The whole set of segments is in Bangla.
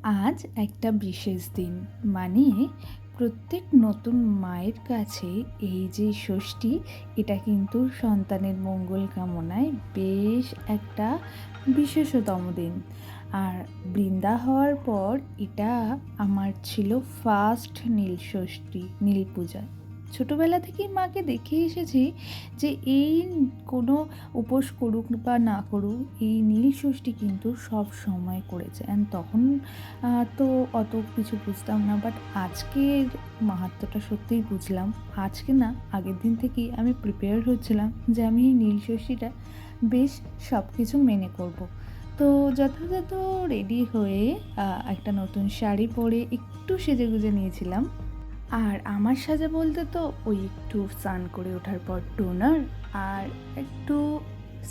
আজ একটা বিশেষ দিন, মানে প্রত্যেক নতুন মায়ের কাছে এই যে ষষ্ঠী, এটা কিন্তু সন্তানের মঙ্গল কামনায় বেশ একটা বিশেষতম দিন। আর বৃন্দা হওয়ার পর এটা আমার ছিল ফার্স্ট নীল ষষ্ঠী, নীল পূজা। ছোটোবেলা থেকেই মাকে দেখে এসেছি যে এই কোনো উপোস করুক বা না করুক, এই নীল ষষ্ঠী কিন্তু সব সময় করেছে। অ্যান্ড তখন তো অত কিছু বুঝতাম না, বাট আজকের মাহাত্ম্যটা সত্যিই বুঝলাম। আজকে না, আগের দিন থেকেই আমি প্রিপেয়ার হচ্ছিলাম যে আমি এই নীল ষষ্ঠীটা বেশ সব কিছু মেনে করব। তো যথাযথ রেডি হয়ে একটা নতুন শাড়ি পরে একটু সেজেগুজে নিয়েছিলাম। আর আমার সাজা বলতে তো ওই একটু স্নান করে ওঠার পর টোনার আর একটু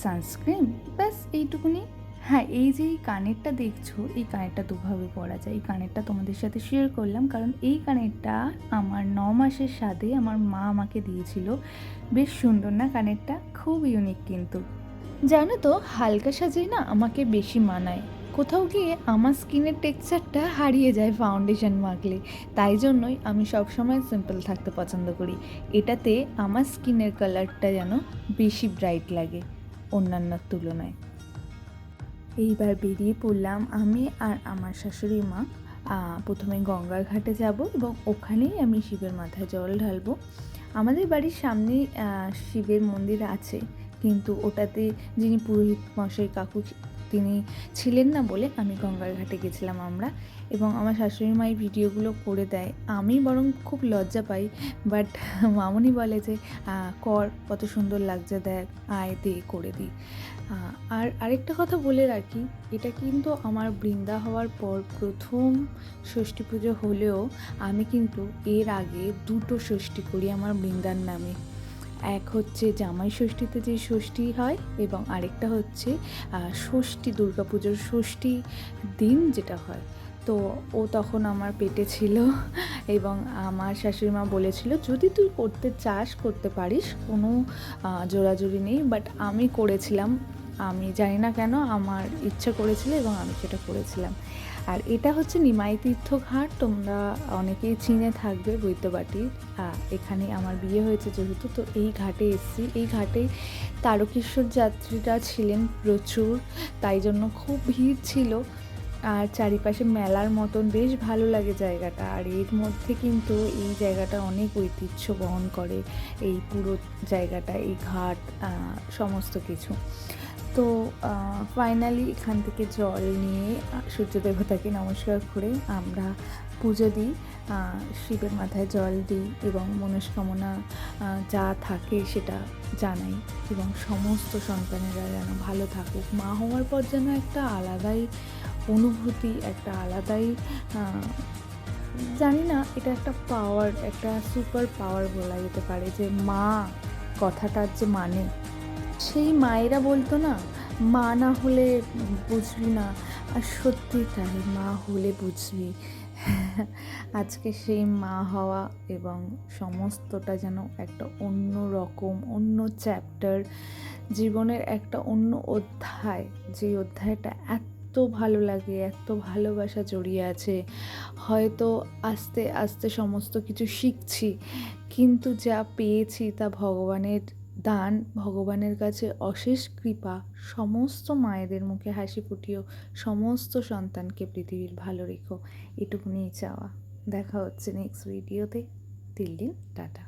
সানস্ক্রিন, ব্যাস এইটুকুনি। হ্যাঁ, এই যে এই কানেরটা দেখছো, এই কানেরটা দুভাবে পরা যায়। এই কানেরটা তোমাদের সাথে শেয়ার করলাম কারণ এই কানেরটা আমার 9 মাসের সাথে আমার মা আমাকে দিয়েছিল। বেশ সুন্দর না কানেরটা? খুব ইউনিক কিন্তু। জানো তো, হালকা সাজাই না আমাকে বেশি মানায়। কোথাও গিয়ে আমার স্কিনের টেক্সচারটা হারিয়ে যায় ফাউন্ডেশন মাখলে। তাই জন্যই আমি সবসময় সিম্পল থাকতে পছন্দ করি। এটাতে আমার স্কিনের কালারটা যেন বেশি ব্রাইট লাগে অন্যান্যর তুলনায়। এইবার বেরিয়ে পড়লাম আমি আর আমার শাশুড়ি মা। প্রথমে গঙ্গার ঘাটে যাব এবং ওখানেই আমি শিবের মাথায় জল ঢালবো। আমাদের বাড়ির সামনেই শিবের মন্দির আছে, কিন্তু ওটাতে যিনি পুরোহিত মশাই কাকু তিনি ছিলেন না বলে আমি গঙ্গার ঘাটে গেছিলাম আমরা। এবং আমার শাশুড়ি মা এই ভিডিওগুলো করে দেয়, আমি বরং খুব লজ্জা পাই। বাট মামুনি বলে যে কর, কত সুন্দর লাগছে দেখ, আয় দে করে দিই। আর আরেকটা কথা বলে রাখি, এটা কিন্তু আমার বৃন্দা হওয়ার পর প্রথম ষষ্ঠী পুজো হলেও আমি কিন্তু এর আগে দুটো ষষ্ঠী করি আমার বৃন্দার নামে। এক হচ্ছে জামাই ষষ্ঠীতে যে ষষ্ঠী হয়, এবং আরেকটা হচ্ছে ষষ্ঠী, দুর্গা পুজোর ষষ্ঠী দিন যেটা হয়। তো ও তখন আমার পেটে ছিল এবং আমার শাশুড়ি মা বলেছিল যদি তুই করতে চাস করতে পারিস, কোনো জোরাজুরি নেই। বাট আমি করেছিলাম, আমি জানি না কেন আমার ইচ্ছা করেছিল এবং আমি সেটা করেছিলাম। আর এটা হচ্ছে নিমাই তীর্থ ঘাট, তোমরা অনেকেই চিনে থাকবে বৈদ্যবাটির। এখানে আমার বিয়ে হয়েছে যেহেতু, তো এই ঘাটে এসেছি। এই ঘাটে তারকেশ্বর যাত্রীরা ছিলেন প্রচুর, তাই জন্য খুব ভিড় ছিল। আর চারিপাশে মেলার মতন বেশ ভালো লাগে জায়গাটা। আর এর মধ্যে কিন্তু এই জায়গাটা অনেক ঐতিহ্য বহন করে, এই পুরো জায়গাটা, এই ঘাট, সমস্ত কিছু। তো ফাইনালি এখান থেকে জল নিয়ে সূর্য দেবতাকে নমস্কার করে আমরা পুজো দিই, শিবের মাথায় জল দিই এবং মনস্কামনা যা থাকে সেটা জানাই। এবং সমস্ত সন্তানেরা যেন ভালো থাকুক। মা হওয়ার পর যেন একটা আলাদাই অনুভূতি, একটা আলাদাই জানি না, এটা একটা পাওয়ার, একটা সুপার পাওয়ার বলা যেতে পারে, যে মা কথাটার যে মানে, সেই মায়েরা বলতো না, মা না হলে বুঝবি না। আর সত্যি তাই, মা হলে বুঝবি। আজকে সেই মা হওয়া এবং সমস্তটা যেন একটা অন্য রকম, অন্য চ্যাপ্টার, জীবনের একটা অন্য অধ্যায়। যে অধ্যায়টা এত ভালো লাগে, এত ভালোবাসা জড়িয়ে আছে। হয়তো আস্তে আস্তে সমস্ত কিছু শিখছি, কিন্তু যা পেয়েছি তা ভগবানের দান, ভগবানের কাছে অশেষ কৃপা। সমস্ত মায়েদের মুখে হাসি ফুটিও, সমস্ত সন্তানকে পৃথিবীর ভালো রেখো, এটুকুনিই চাওয়া। দেখা হচ্ছে নেক্সট ভিডিওতে। তিল দিন, টাটা।